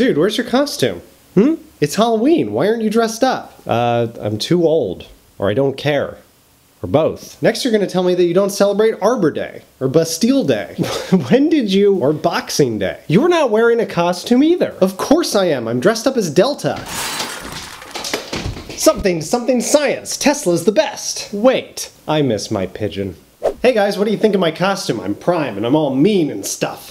Dude, where's your costume? It's Halloween. Why aren't you dressed up? I'm too old. Or I don't care. Or both. Next you're gonna tell me that you don't celebrate Arbor Day. Or Bastille Day. When did you? Or Boxing Day. You're not wearing a costume either. Of course I am. I'm dressed up as Delta. Something science. Tesla's the best. Wait. I miss my pigeon. Hey guys, what do you think of my costume? I'm Prime and I'm all mean and stuff.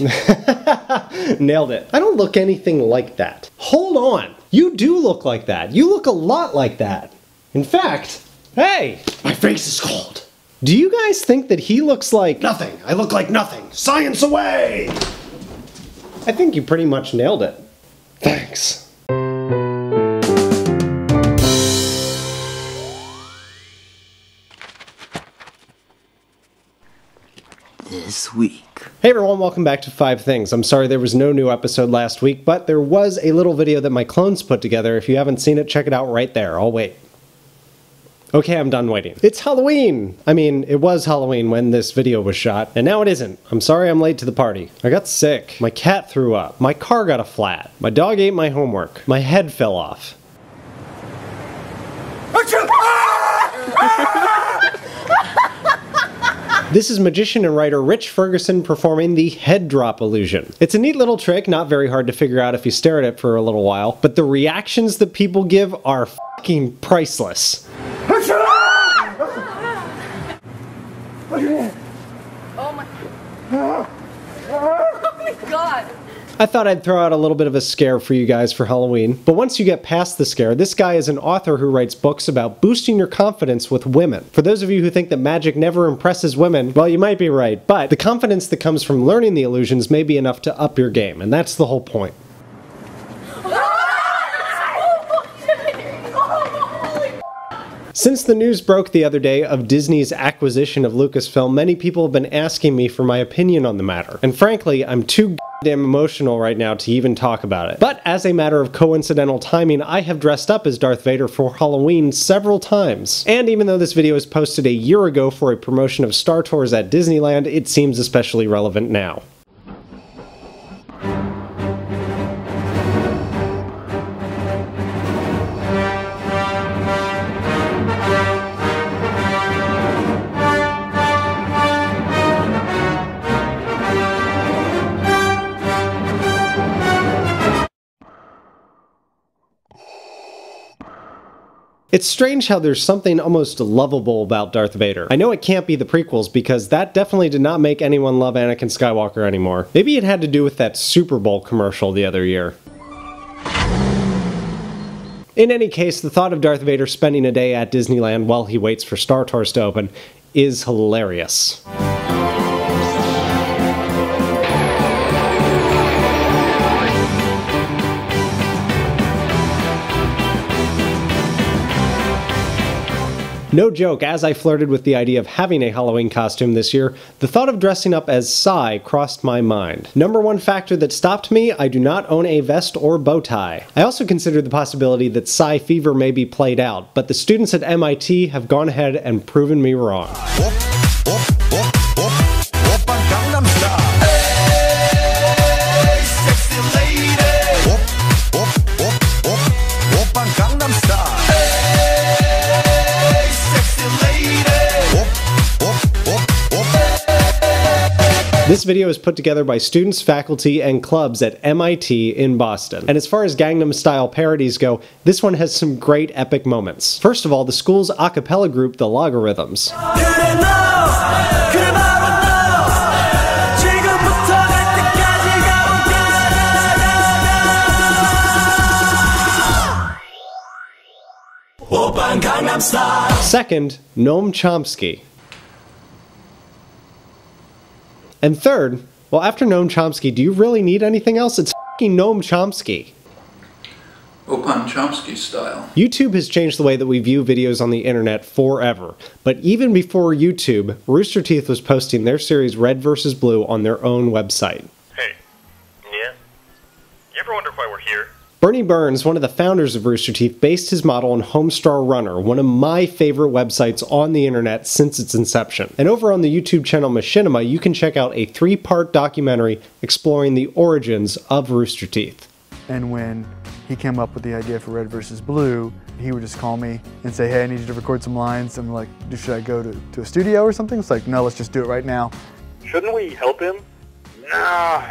Nailed it. I don't look anything like that. Hold on. You do look like that. You look a lot like that. In fact, hey! My face is cold. Do you guys think that he looks like... Nothing. I look like nothing. Science away! I think you pretty much nailed it. Thanks. This week. Hey everyone, welcome back to 5 Things. I'm sorry there was no new episode last week, but there was a little video that my clones put together. If you haven't seen it, check it out right there. I'll wait. Okay, I'm done waiting. It's Halloween! I mean, it was Halloween when this video was shot, and now it isn't. I'm sorry I'm late to the party. I got sick. My cat threw up. My car got a flat. My dog ate my homework. My head fell off. This is magician and writer Rich Ferguson performing the head drop illusion. It's a neat little trick, not very hard to figure out if you stare at it for a little while, but the reactions that people give are fucking priceless. Oh my god! I thought I'd throw out a little bit of a scare for you guys for Halloween, but once you get past the scare, this guy is an author who writes books about boosting your confidence with women. For those of you who think that magic never impresses women, well, you might be right, but the confidence that comes from learning the illusions may be enough to up your game, and that's the whole point. Since the news broke the other day of Disney's acquisition of Lucasfilm, many people have been asking me for my opinion on the matter. And frankly, I'm too damn emotional right now to even talk about it. But as a matter of coincidental timing, I have dressed up as Darth Vader for Halloween several times. And even though this video was posted a year ago for a promotion of Star Tours at Disneyland, it seems especially relevant now. It's strange how there's something almost lovable about Darth Vader. I know it can't be the prequels because that definitely did not make anyone love Anakin Skywalker anymore. Maybe it had to do with that Super Bowl commercial the other year. In any case, the thought of Darth Vader spending a day at Disneyland while he waits for Star Tours to open is hilarious. No joke, as I flirted with the idea of having a Halloween costume this year, the thought of dressing up as Psy crossed my mind. Number one factor that stopped me, I do not own a vest or bow tie. I also considered the possibility that Psy fever may be played out, but the students at MIT have gone ahead and proven me wrong. This video is put together by students, faculty, and clubs at MIT in Boston. And as far as Gangnam Style parodies go, this one has some great epic moments. First of all, the school's a cappella group, The Logarithms. Second, Noam Chomsky. And third, well, after Noam Chomsky, do you really need anything else? It's f***ing Noam Chomsky. Open Chomsky style. YouTube has changed the way that we view videos on the internet forever. But even before YouTube, Rooster Teeth was posting their series Red vs. Blue on their own website. Hey. Yeah? You ever wonder why we're here? Bernie Burns, one of the founders of Rooster Teeth, based his model on Homestar Runner, one of my favorite websites on the internet since its inception. And over on the YouTube channel Machinima, you can check out a 3-part documentary exploring the origins of Rooster Teeth. And when he came up with the idea for Red versus Blue, he would just call me and say, hey, I need you to record some lines. I'm like, should I go to a studio or something? It's like, no, let's just do it right now. Shouldn't we help him? Nah,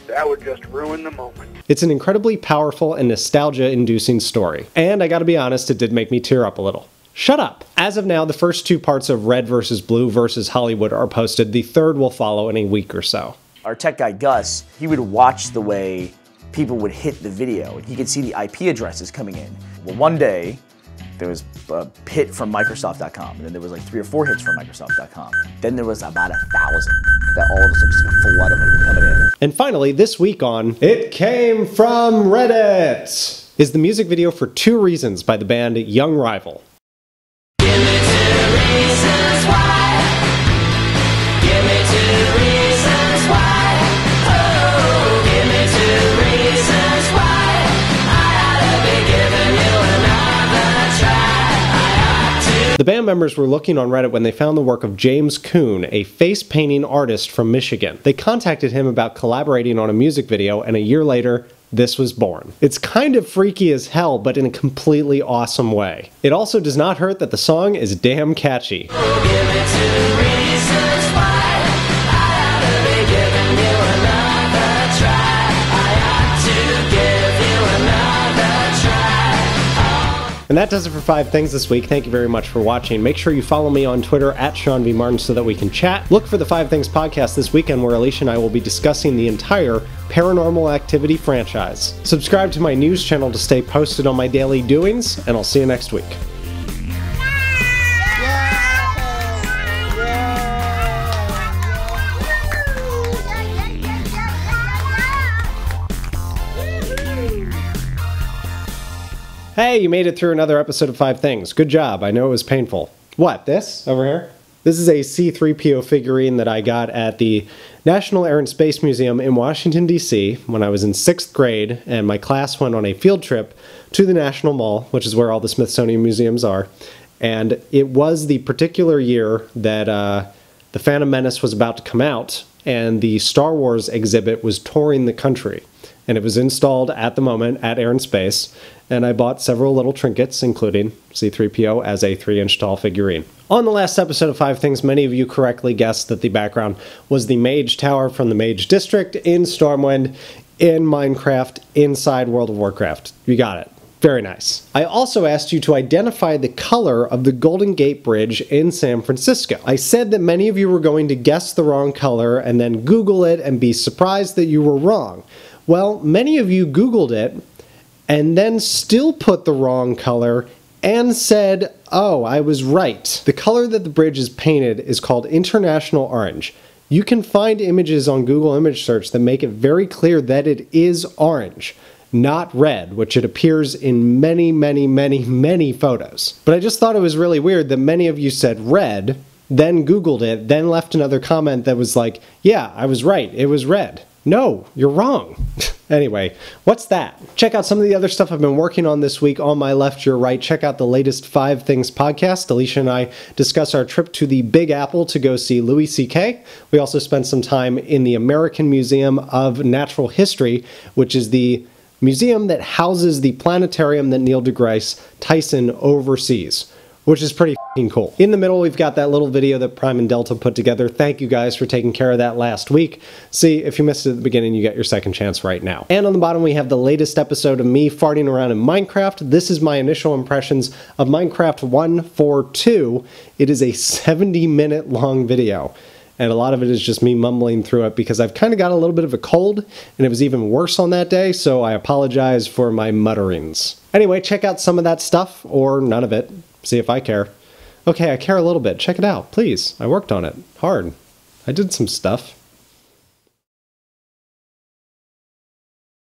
that would just ruin the moment. It's an incredibly powerful and nostalgia-inducing story. And I gotta be honest, it did make me tear up a little. Shut up! As of now, the first 2 parts of Red vs. Blue vs. Hollywood are posted. The third will follow in a week or so. Our tech guy, Gus, he would watch the way people would hit the video, and he could see the IP addresses coming in. Well, one day, there was a hit from Microsoft.com, and then there was like 3 or 4 hits from Microsoft.com. Then there was about 1,000 that all of a sudden just like a flood of them coming in. And finally, this week on It Came From Reddit is the music video for 2 Reasons by the band Young Rival. The band members were looking on Reddit when they found the work of James Kuhn, a face-painting artist from Michigan. They contacted him about collaborating on a music video, and a year later, this was born. It's kind of freaky as hell, but in a completely awesome way. It also does not hurt that the song is damn catchy. And that does it for 5 Things this week. Thank you very much for watching. Make sure you follow me on Twitter at shawnvmartin so that we can chat. Look for the 5 Things podcast this weekend where Alicia and I will be discussing the entire Paranormal Activity franchise. Subscribe to my news channel to stay posted on my daily doings, and I'll see you next week. Hey, you made it through another episode of 5 Things. Good job. I know it was painful. What, this? Over here? This is a C-3PO figurine that I got at the National Air and Space Museum in Washington, D.C. when I was in 6th grade, and my class went on a field trip to the National Mall, which is where all the Smithsonian museums are. And it was the particular year that The Phantom Menace was about to come out, and the Star Wars exhibit was touring the country. And it was installed at the moment at Air and Space, and I bought several little trinkets, including C-3PO as a 3-inch tall figurine. On the last episode of 5 Things, many of you correctly guessed that the background was the Mage Tower from the Mage District in Stormwind, in Minecraft, inside World of Warcraft. You got it. Very nice. I also asked you to identify the color of the Golden Gate Bridge in San Francisco. I said that many of you were going to guess the wrong color and then Google it and be surprised that you were wrong. Well, many of you Googled it and then still put the wrong color and said, oh, I was right. The color that the bridge is painted is called International Orange. You can find images on Google Image Search that make it very clear that it is orange, not red, which it appears in many, many, many, many photos. But I just thought it was really weird that many of you said red, then Googled it, then left another comment that was like, yeah, I was right, it was red. No, you're wrong. Anyway, what's that? Check out some of the other stuff I've been working on this week on my left, your right. Check out the latest 5 Things podcast. Alicia and I discuss our trip to the Big Apple to go see Louis C.K. We also spent some time in the American Museum of Natural History, which is the museum that houses the planetarium that Neil deGrasse Tyson oversees, which is pretty f***ing cool. In the middle, we've got that little video that Prime and Delta put together. Thank you guys for taking care of that last week. See, if you missed it at the beginning, you get your second chance right now. And on the bottom, we have the latest episode of me farting around in Minecraft. This is my initial impressions of Minecraft 1.4.2. It is a 70-minute long video. And a lot of it is just me mumbling through it because I've kind of got a little bit of a cold, and it was even worse on that day, so I apologize for my mutterings. Anyway, check out some of that stuff, or none of it. See if I care. Okay, I care a little bit. Check it out, please. I worked on it. Hard. I did some stuff.